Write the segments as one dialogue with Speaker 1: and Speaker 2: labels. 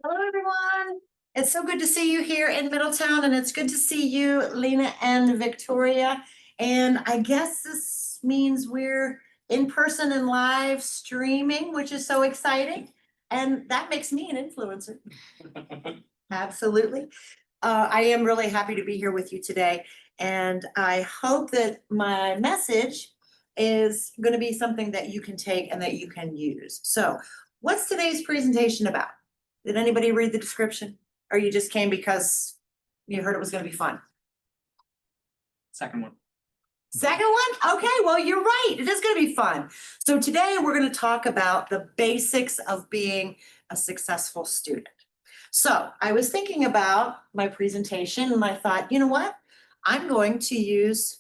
Speaker 1: Hello, everyone. It's so good to see you here in Middletown, and it's good to see you, Lena and Victoria. And I guess this means we're in person and live streaming, which is so exciting. And that makes me an influencer. Absolutely. I am really happy to be here with you today. And I hope that my message is going to be something that you can take and that you can use. So, what's today's presentation about? Did anybody read the description? Or you just came because you heard it was going to be fun?
Speaker 2: Second one.
Speaker 1: Second one? Okay, well, you're right. It is going to be fun. So today we're going to talk about the basics of being a successful student. So I was thinking about my presentation and I thought, you know what? I'm going to use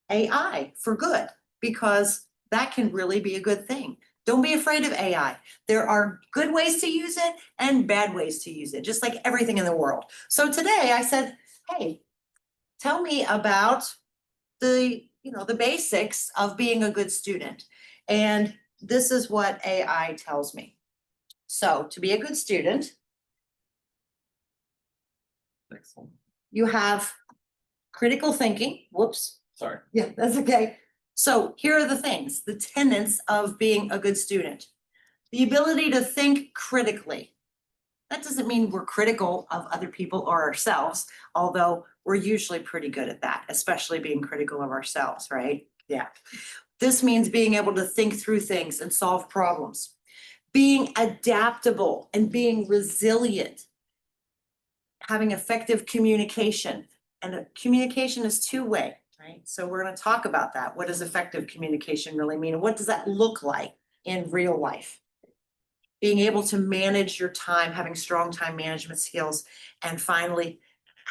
Speaker 1: AI for good because that can really be a good thing. Don't be afraid of AI. There are good ways to use it and bad ways to use it, just like everything in the world. So today I said, hey, tell me about the basics of being a good student. And this is what AI tells me. So to be a good student,
Speaker 2: Excellent.
Speaker 1: you have critical thinking. Whoops.
Speaker 2: Sorry.
Speaker 1: Yeah, that's okay. So here are the things, the tenets of being a good student. The ability to think critically. That doesn't mean we're critical of other people or ourselves, although we're usually pretty good at that, especially being critical of ourselves, right? Yeah. This means being able to think through things and solve problems, being adaptable and being resilient, having effective communication. And communication is two-way, right? So we're going to talk about that. What does effective communication really mean? And what does that look like in real life? Being able to manage your time, having strong time management skills, and finally,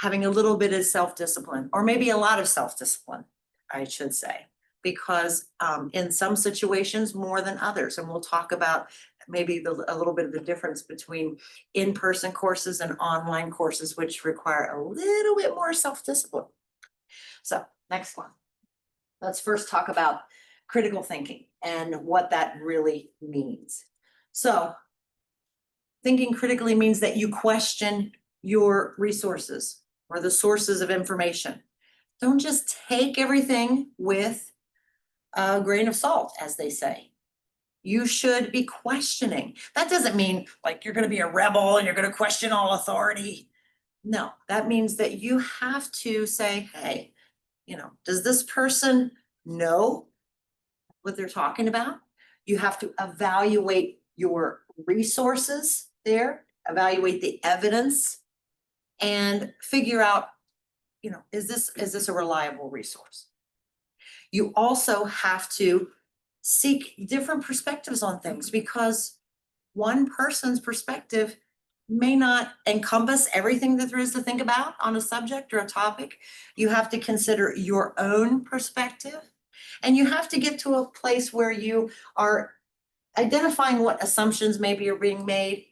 Speaker 1: having a little bit of self-discipline, or maybe a lot of self-discipline, I should say, because in some situations more than others, and we'll talk about maybe a little bit of the difference between in-person courses and online courses, which require a little bit more self-discipline. So, next one. Let's first talk about critical thinking and what that really means. So, thinking critically means that you question your resources or the sources of information. Don't just take everything with a grain of salt, as they say. You should be questioning. That doesn't mean like you're going to be a rebel and you're going to question all authority. No, that means that you have to say, hey, does this person know what they're talking about? You have to evaluate your resources there, evaluate the evidence, and figure out, is this a reliable resource? You also have to seek different perspectives on things because one person's perspective may not encompass everything that there is to think about on a subject or a topic. You have to consider your own perspective, and you have to get to a place where you are identifying what assumptions maybe are being made.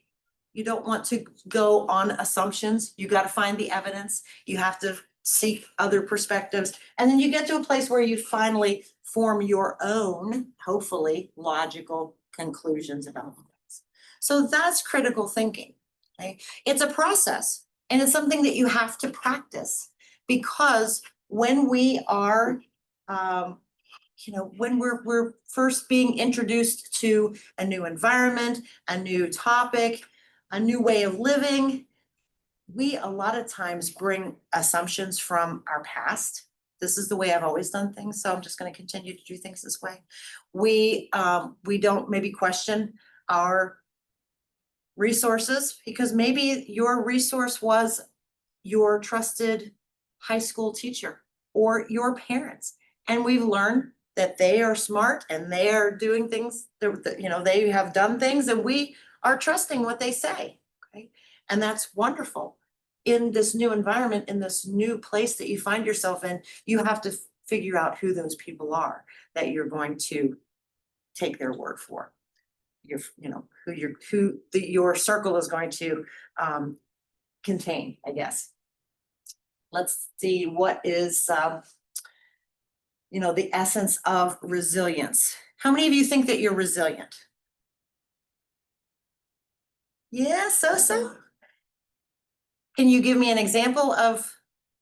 Speaker 1: You don't want to go on assumptions. You got to find the evidence. You have to seek other perspectives. And then you get to a place where you finally form your own, hopefully, logical conclusions about things. So that's critical thinking. Okay? It's a process and it's something that you have to practice because when we are when we're first being introduced to a new environment, a new topic, a new way of living, we a lot of times bring assumptions from our past. This is the way I've always done things, so I'm just going to continue to do things this way. We don't maybe question our resources because maybe your resource was your trusted high school teacher or your parents, and we've learned that they are smart and they are doing things they have done things and we are trusting what they say. Okay, and that's wonderful. In this new environment, in this new place that you find yourself in, you have to figure out who those people are that you're going to take their word for. Your circle is going to contain, I guess. Let's see what is the essence of resilience. How many of you think that you're resilient? Yeah, so. Can you give me an example of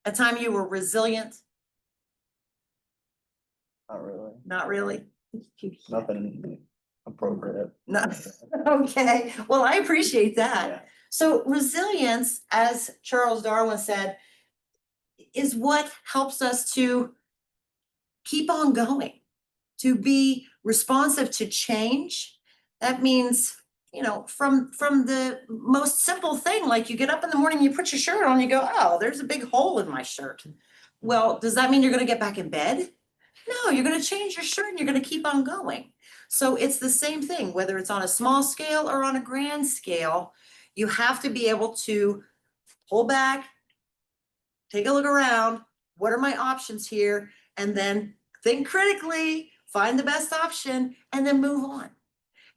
Speaker 1: a time you were resilient?
Speaker 3: Not really.
Speaker 1: Not really?
Speaker 3: Nothing appropriate.
Speaker 1: No, okay, well, I appreciate that.
Speaker 3: Yeah.
Speaker 1: So resilience, as Charles Darwin said, is what helps us to keep on going, to be responsive to change. That means, you know, from the most simple thing, like you get up in the morning, you put your shirt on, you go, oh, there's a big hole in my shirt. Well, does that mean you're gonna get back in bed? No, you're gonna change your shirt and you're gonna keep on going. So it's the same thing, whether it's on a small scale or on a grand scale, you have to be able to pull back, take a look around, what are my options here? And then think critically, find the best option, and then move on.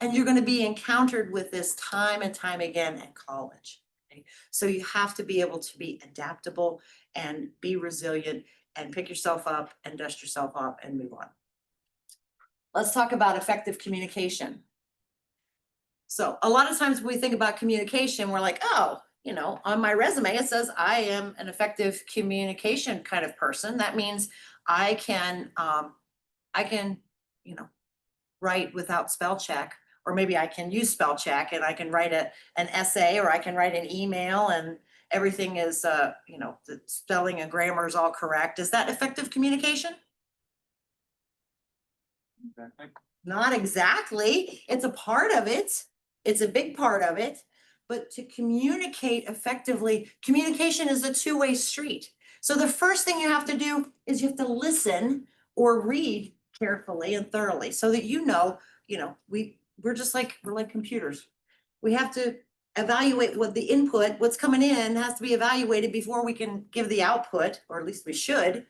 Speaker 1: And you're gonna be encountered with this time and time again at college. Okay? So you have to be able to be adaptable and be resilient and pick yourself up and dust yourself off and move on. Let's talk about effective communication. So a lot of times when we think about communication, we're like, oh, you know, on my resume, it says I am an effective communication kind of person. That means I can, you know, write without spell check, or maybe I can use spell check and I can write an essay, or I can write an email and everything is, you know, the spelling and grammar is all correct. Is that effective communication?
Speaker 2: Exactly.
Speaker 1: Not exactly. It's a part of it. It's a big part of it. But to communicate effectively, communication is a two-way street. So the first thing you have to do is you have to listen or read carefully and thoroughly so that you know, we're just like, we're like computers. We have to evaluate what the input, what's coming in has to be evaluated before we can give the output, or at least we should.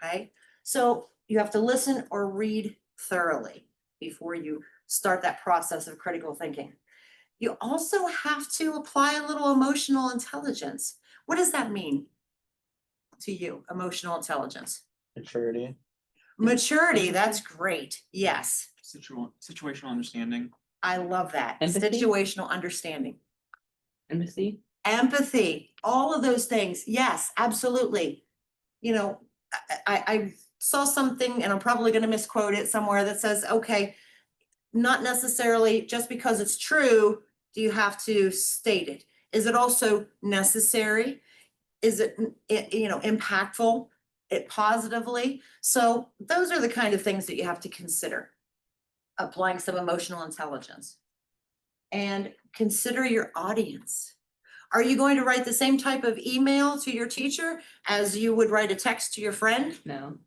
Speaker 1: Okay, so you have to listen or read thoroughly before you start that process of critical thinking. You also have to apply a little emotional intelligence. What does that mean to you, emotional intelligence?
Speaker 3: Maturity.
Speaker 1: Maturity, that's great. Yes,
Speaker 2: Situational understanding.
Speaker 1: I love that.
Speaker 4: Empathy?
Speaker 1: Situational understanding.
Speaker 4: Empathy.
Speaker 1: Empathy, all of those things. Yes, absolutely. You know, I saw something, and I'm probably going to misquote it somewhere, that says, okay, not necessarily just because it's true, do you have to state it? Is it also necessary? Is it, you know, impactful, it positively? So those are the kind of things that you have to consider. Applying some emotional intelligence. And consider your audience. Are you going to write the same type of email to your teacher as you would write a text to your friend?
Speaker 4: No.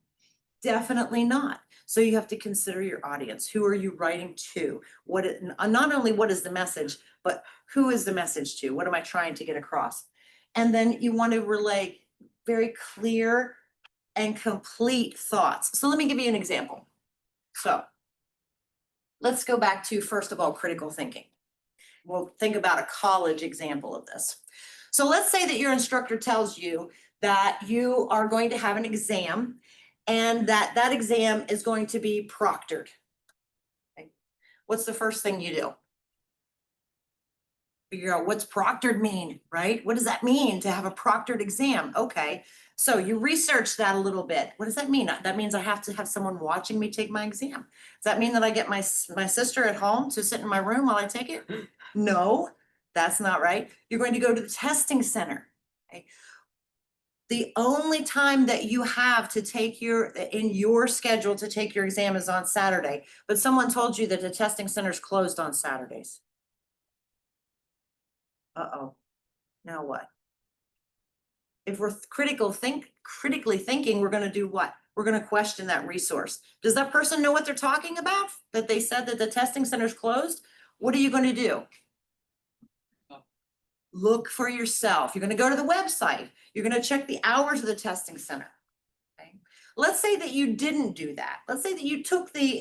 Speaker 1: Definitely not. So you have to consider your audience. Who are you writing to? Not only what is the message, but who is the message to? What am I trying to get across? And then you want to relay very clear and complete thoughts. So let me give you an example. So let's go back to, first of all, critical thinking. We'll think about a college example of this. So let's say that your instructor tells you that you are going to have an exam and that exam is going to be proctored. Okay. What's the first thing you do? Figure out what's proctored mean, right? What does that mean to have a proctored exam? Okay, so you research that a little bit. What does that mean? That means I have to have someone watching me take my exam. Does that mean that I get my sister at home to sit in my room while I take it? No, that's not right. You're going to go to the testing center. Okay? The only time that you have to take in your schedule to take your exam is on Saturday, but someone told you that the testing center's closed on Saturdays. Uh-oh, now what? If we're critically thinking, we're gonna do what? We're gonna question that resource. Does that person know what they're talking about? That they said that the testing center's closed? What are you gonna do? Look for yourself. You're gonna go to the website. You're gonna check the hours of the testing center. Okay? Let's say that you didn't do that. Let's say that you took the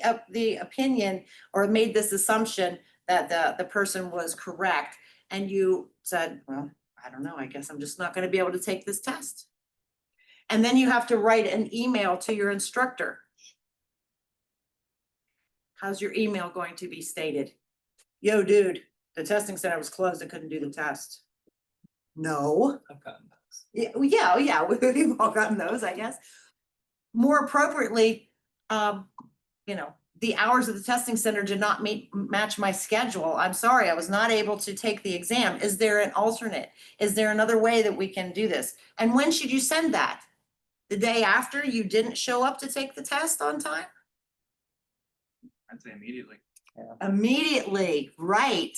Speaker 1: opinion or made this assumption that the person was correct, and you said, well, I don't know, I guess I'm just not going to be able to take this test. And then you have to write an email to your instructor. How's your email going to be stated? Yo, dude, the testing center was closed. I couldn't do the test. No.
Speaker 2: I've gotten those.
Speaker 1: Yeah, well, yeah, oh, yeah, we've all gotten those, I guess. More appropriately, you know, the hours of the testing center did not match my schedule. I'm sorry, I was not able to take the exam. Is there an alternate? Is there another way that we can do this? And when should you send that? The day after you didn't show up to take the test on time?
Speaker 2: I'd say immediately.
Speaker 1: Immediately, right.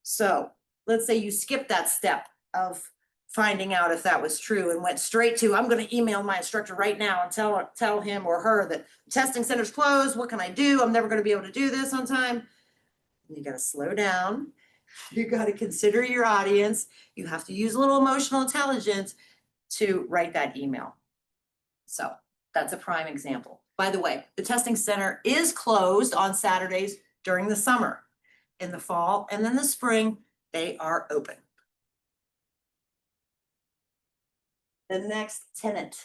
Speaker 1: So let's say you skipped that step of finding out if that was true and went straight to, I'm gonna email my instructor right now and tell him or her that testing center's closed, what can I do? I'm never gonna be able to do this on time. You gotta slow down. You gotta consider your audience. You have to use a little emotional intelligence to write that email. So that's a prime example. By the way, the testing center is closed on Saturdays during the summer. In the fall and then the spring, they are open. The next tenet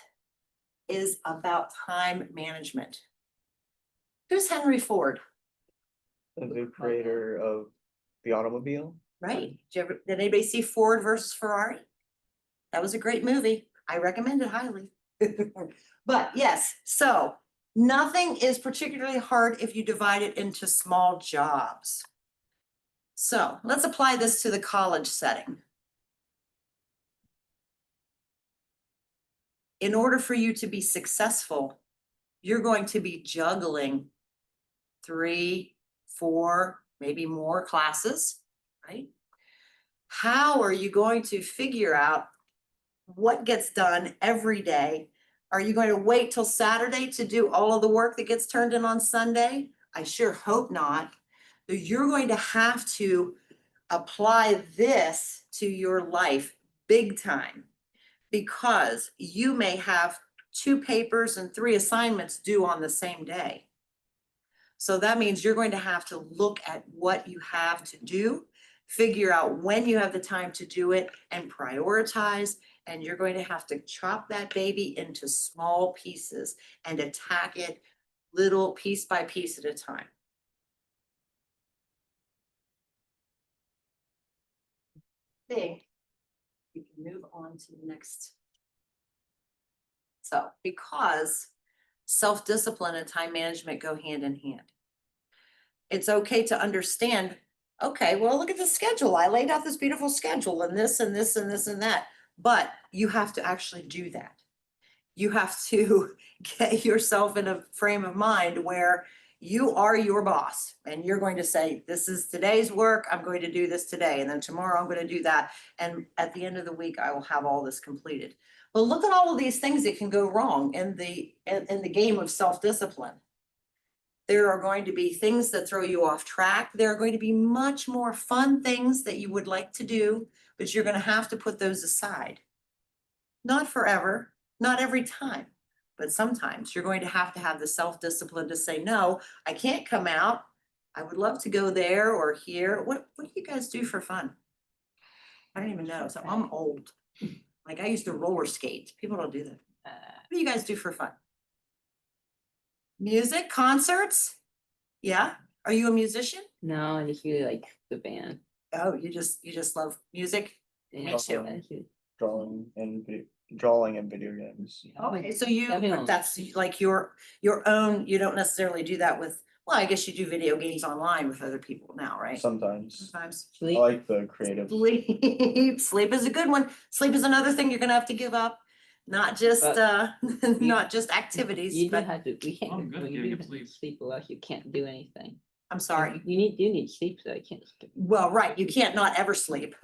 Speaker 1: is about time management. Who's Henry Ford?
Speaker 3: The creator of the automobile.
Speaker 1: Right? Did anybody see Ford versus Ferrari? That was a great movie. I recommend it highly. But yes, so nothing is particularly hard if you divide it into small jobs. So let's apply this to the college setting. In order for you to be successful, you're going to be juggling 3, 4, maybe more classes, right? How are you going to figure out what gets done every day? Are you going to wait till Saturday to do all of the work that gets turned in on Sunday? I sure hope not. You're going to have to apply this to your life big time, because you may have 2 papers and 3 assignments due on the same day. So that means you're going to have to look at what you have to do, figure out when you have the time to do it, and prioritize. And you're going to have to chop that baby into small pieces and attack it little piece by piece at a time. Think we can move on to the next. So, because self-discipline and time management go hand in hand. It's okay to understand, okay, well, look at the schedule. I laid out this beautiful schedule and this and this and this and that, but you have to actually do that. You have to get yourself in a frame of mind where you are your boss and you're going to say, this is today's work. I'm going to do this today. And then tomorrow I'm going to do that. And at the end of the week, I will have all this completed. But look at all of these things that can go wrong in the game of self-discipline. There are going to be things that throw you off track. There are going to be much more fun things that you would like to do, but you're going to have to put those aside. Not forever, not every time, but sometimes you're going to have the self-discipline to say, no, I can't come out. I would love to go there or here. What do you guys do for fun? I don't even know. So I'm old. Like I used to roller skate. People don't do that. What do you guys do for fun? Music, concerts? Yeah. Are you a musician?
Speaker 4: No, I just really like the band.
Speaker 1: Oh, you just love music?
Speaker 4: Yeah,
Speaker 1: Me too.
Speaker 4: I do.
Speaker 3: Drawing and video games.
Speaker 1: Okay, so
Speaker 4: Definitely.
Speaker 1: that's like your own, you don't necessarily do that with, well, I guess you do video games online with other people now, right?
Speaker 3: Sometimes.
Speaker 1: Sometimes.
Speaker 3: I
Speaker 4: Sleep.
Speaker 3: like the creative.
Speaker 1: Sleep is a good one. Sleep is another thing you're gonna have to give up. Not just, not just activities,
Speaker 4: You do
Speaker 1: but
Speaker 4: have to, we can't,
Speaker 2: I'm good
Speaker 4: when
Speaker 2: at
Speaker 4: you
Speaker 2: getting
Speaker 4: do
Speaker 2: sleep.
Speaker 4: sleep or else you can't do anything.
Speaker 1: I'm sorry.
Speaker 4: You do need sleep, so I can't.
Speaker 1: Well, right, you can't not ever sleep,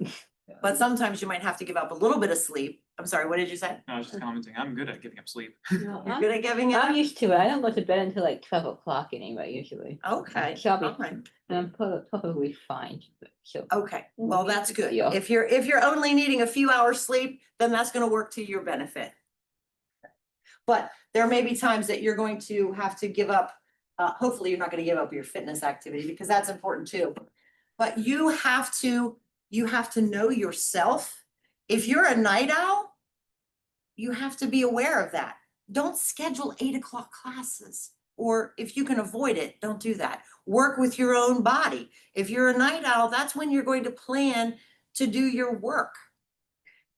Speaker 1: but sometimes you might have to give up a little bit of sleep. I'm sorry, what did you say?
Speaker 2: I was just commenting, I'm good at giving up sleep.
Speaker 1: You're good at giving up?
Speaker 4: I'm used to it. I don't go to bed until like 12 o'clock anyway, usually.
Speaker 1: Okay,
Speaker 4: So I'll be-
Speaker 1: all right.
Speaker 4: I'm probably fine. So
Speaker 1: Okay, well, that's good.
Speaker 4: Yeah.
Speaker 1: If you're only needing a few hours sleep, then that's gonna work to your benefit. But there may be times that you're going to have to give up, hopefully you're not gonna give up your fitness activity because that's important too. But you have to know yourself. If you're a night owl, you have to be aware of that. Don't schedule 8 o'clock classes. Or if you can avoid it, don't do that. Work with your own body. If you're a night owl, that's when you're going to plan to do your work.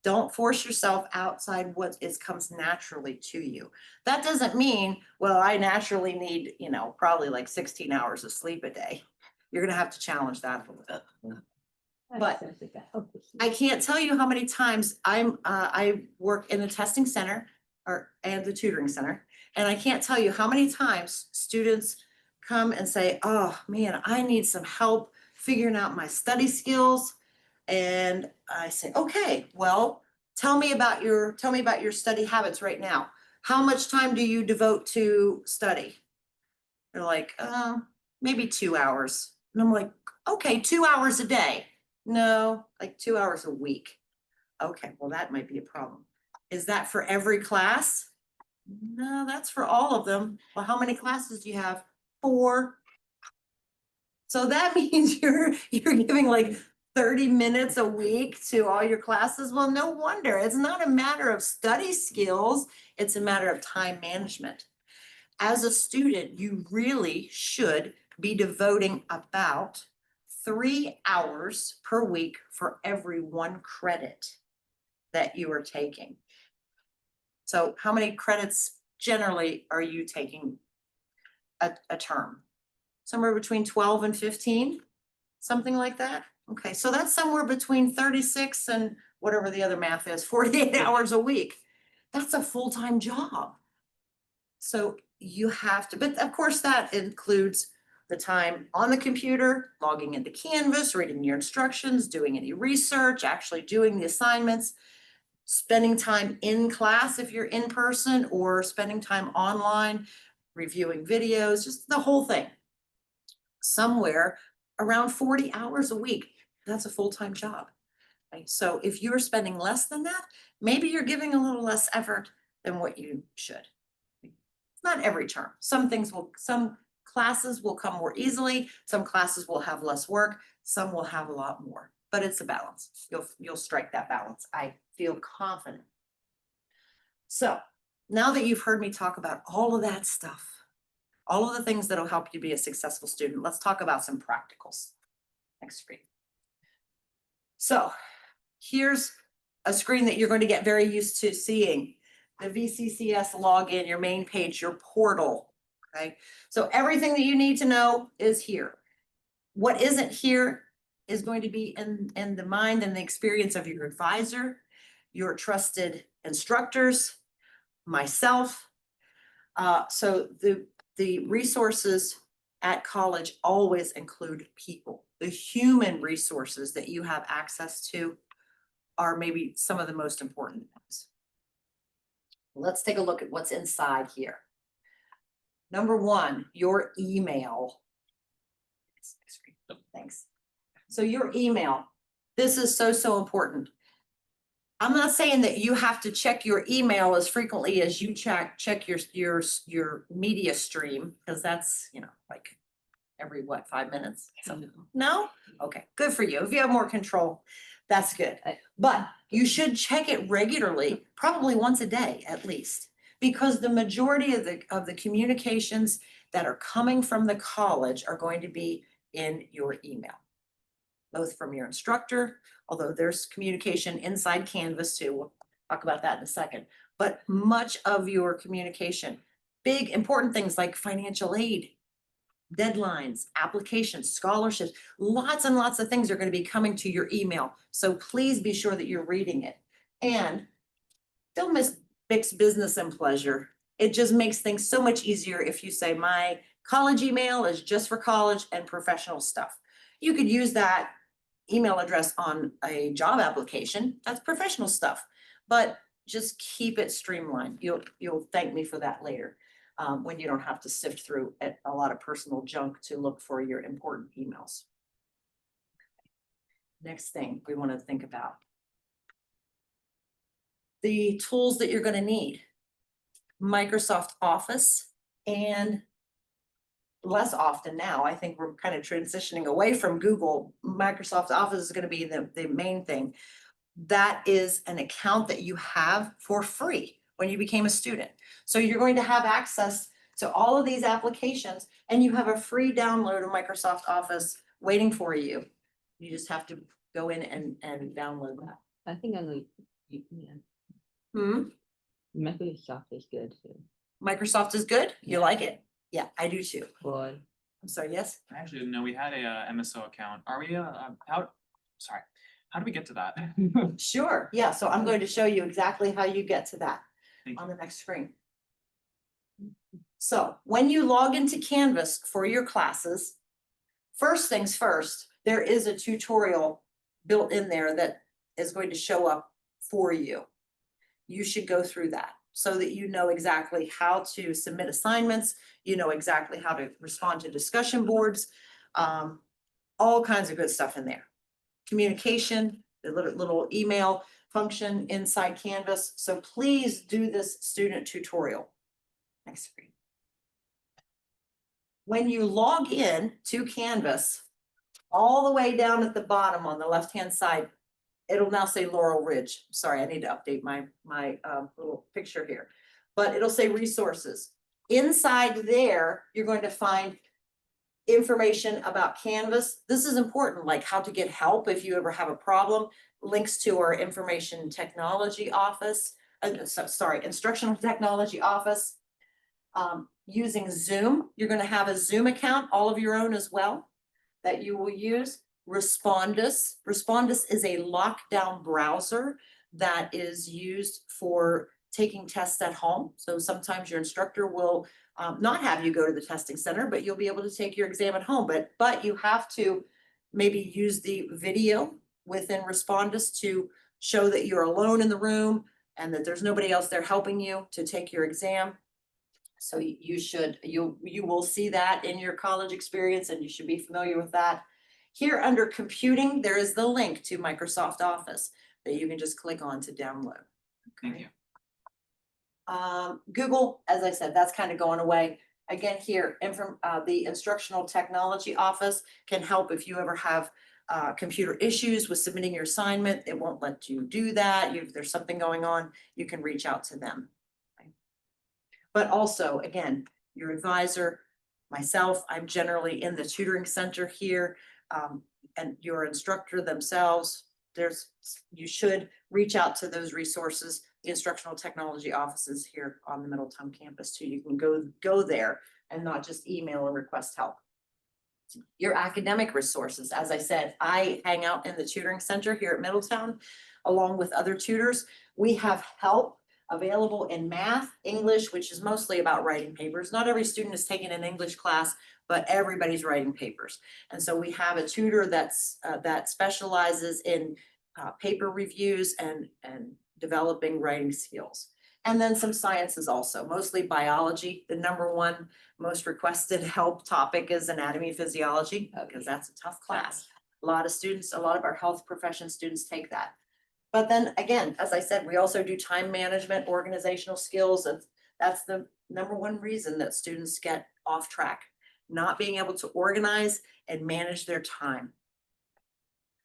Speaker 1: Don't force yourself outside what comes naturally to you. That doesn't mean, well, I naturally need, probably like 16 hours of sleep a day. You're gonna have to challenge that a little bit. But I can't tell you how many times I work in the testing center and the tutoring center. And I can't tell you how many times students come and say, oh man, I need some help figuring out my study skills. And I say, okay, well, tell me about your study habits right now. How much time do you devote to study? They're like, maybe 2 hours. And I'm like, okay, 2 hours a day. No, like 2 hours a week. Okay, well, that might be a problem. Is that for every class? No, that's for all of them. Well, how many classes do you have? 4. So that means you're giving like 30 minutes a week to all your classes. Well, no wonder. It's not a matter of study skills, it's a matter of time management. As a student, you really should be devoting about 3 hours per week for every 1 credit that you are taking. So how many credits generally are you taking a term? Somewhere between 12 and 15, something like that? Okay, so that's somewhere between 36 and whatever the other math is, 48 hours a week. That's a full-time job. So you have to, but of course that includes the time on the computer, logging into Canvas, reading your instructions, doing any research, actually doing the assignments, spending time in class if you're in person, or spending time online, reviewing videos, just the whole thing. Somewhere around 40 hours a week, that's a full-time job. Right? So if you're spending less than that, maybe you're giving a little less effort than what you should. Not every term. Some classes will come more easily, some classes will have less work, some will have a lot more, but it's a balance. You'll strike that balance. I feel confident. So now that you've heard me talk about all of that stuff, all of the things that'll help you be a successful student, let's talk about some practicals. Next screen. So here's a screen that you're going to get very used to seeing. The VCCS login, your main page, your portal, okay? So everything that you need to know is here. What isn't here is going to be in the mind and the experience of your advisor, your trusted instructors, myself. So the resources at college always include people. The human resources that you have access to are maybe some of the most important ones. Let's take a look at what's inside here. Number 1, your email. Thanks. So your email, this is so important. I'm not saying that you have to check your email as frequently as you check your media stream, because that's, like every 5 minutes? So, no? Okay, good for you. If you have more control, that's good. But you should check it regularly, probably once a day at least, because the majority of the communications that are coming from the college are going to be in your email, both from your instructor, although there's communication inside Canvas too. We'll talk about that in a second. But much of your communication, big important things like financial aid, deadlines, applications, scholarships, lots and lots of things are going to be coming to your email. So please be sure that you're reading it. And don't mix business and pleasure. It just makes things so much easier if you say my college email is just for college and professional stuff. You could use that email address on a job application. That's professional stuff, but just keep it streamlined. You'll thank me for that later. When you don't have to sift through a lot of personal junk to look for your important emails. Next thing we want to think about. The tools that you're going to need. Microsoft Office, and less often now, I think we're kind of transitioning away from Google. Microsoft Office is going to be the main thing. That is an account that you have for free when you became a student. So you're going to have access to all of these applications, and you have a free download of Microsoft Office waiting for you. You just have to go in and download that.
Speaker 4: I think I'm Yeah,
Speaker 1: Hmm,
Speaker 4: Microsoft is good too.
Speaker 1: Microsoft is good? You
Speaker 4: Yeah.
Speaker 1: like it? Yeah, I do too.
Speaker 4: Boy,
Speaker 1: I'm sorry, yes?
Speaker 2: I actually didn't know we had a MSO account. Are we, sorry, how do we get to that?
Speaker 1: Sure, yeah, so I'm going to show you exactly how you get to that
Speaker 2: Thank
Speaker 1: on
Speaker 2: you.
Speaker 1: the next screen. So when you log into Canvas for your classes, first things first, there is a tutorial built in there that is going to show up for you. You should go through that so that you know exactly how to submit assignments, you know exactly how to respond to discussion boards, all kinds of good stuff in there. Communication, the little email function inside Canvas. So please do this student tutorial. Next screen. When you log in to Canvas, all the way down at the bottom on the left-hand side, it'll now say Laurel Ridge. Sorry, I need to update my little picture here. But it'll say resources. Inside there, you're going to find information about Canvas. This is important, like how to get help if you ever have a problem, links to our information technology office, instructional technology office. Using Zoom, you're going to have a Zoom account, all of your own as well, that you will use. Respondus. Respondus is a lockdown browser that is used for taking tests at home. So sometimes your instructor will not have you go to the testing center, but you'll be able to take your exam at home. But you have to maybe use the video within Respondus to show that you're alone in the room and that there's nobody else there helping you to take your exam. So you will see that in your college experience and you should be familiar with that. Here under computing, there is the link to Microsoft Office that you can just click on to download.
Speaker 2: Thank you.
Speaker 1: Google, as I said, that's kind of going away. Again, here, the Instructional Technology Office can help if you ever have computer issues with submitting your assignment. It won't let you do that. If there's something going on, you can reach out to them. But also, again, your advisor, myself, I'm generally in the tutoring center here, and your instructor themselves. You should reach out to those resources, the instructional technology offices here on the Middletown campus too. You can go there and not just email and request help. Your academic resources, as I said, I hang out in the tutoring center here at Middletown along with other tutors. We have help available in math, English, which is mostly about writing papers. Not every student is taking an English class, but everybody's writing papers. And so we have a tutor that specializes in paper reviews and developing writing skills. And then some sciences also, mostly biology. The number one most requested help topic is anatomy and physiology, because that's a tough class. A lot of our health profession students take that. But then again, as I said, we also do time management, organizational skills, and that's the number one reason that students get off track, not being able to organize and manage their time.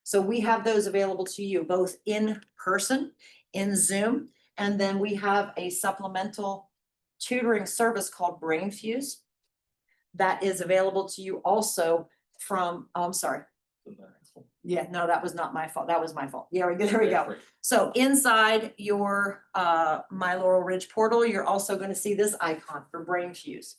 Speaker 1: So we have those available to you both in person, in Zoom, and then we have a supplemental tutoring service called BrainFuse that is available to you also from, oh, I'm sorry. Yeah, no, that was not my fault. That was my fault. Yeah, there we go. So inside your My Laurel Ridge portal, you're also going to see this icon for BrainFuse.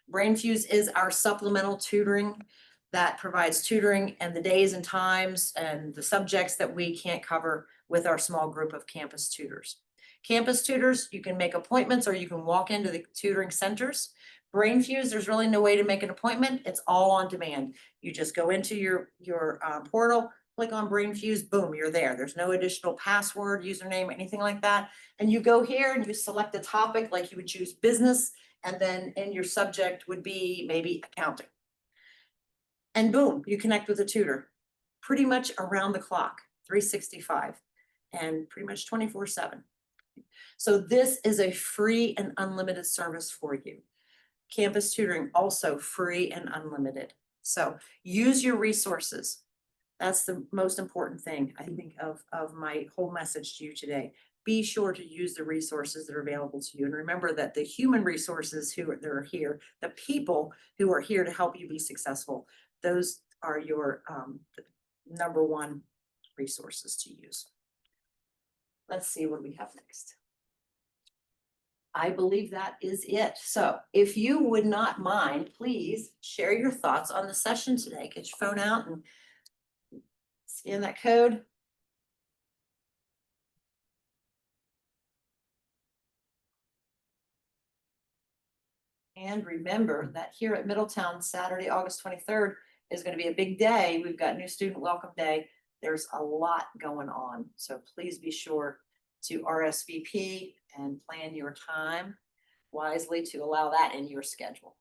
Speaker 1: BrainFuse is our supplemental tutoring that provides tutoring and the days and times and the subjects that we can't cover with our small group of campus tutors. Campus tutors, you can make appointments or you can walk into the tutoring centers. BrainFuse, there's really no way to make an appointment. It's all on demand. You just go into your portal, click on BrainFuse, boom, you're there. There's no additional password, username, anything like that. And you go here and you select a topic, like you would choose business, and then in your subject would be maybe accounting. And boom, you connect with a tutor pretty much around the clock, 365, and pretty much 24/7. So this is a free and unlimited service for you. Campus tutoring also free and unlimited. So use your resources. That's the most important thing, I think, of my whole message to you today. Be sure to use the resources that are available to you. And remember that the human resources that are here, the people who are here to help you be successful, those are your number one resources to use. Let's see what we have next. I believe that is it. So if you would not mind, please share your thoughts on the session today. Get your phone out and scan that code. And remember that here at Middletown, Saturday, August 23rd is going to be a big day. We've got new student welcome day. There's a lot going on. So please be sure to RSVP and plan your time wisely to allow that in your schedule.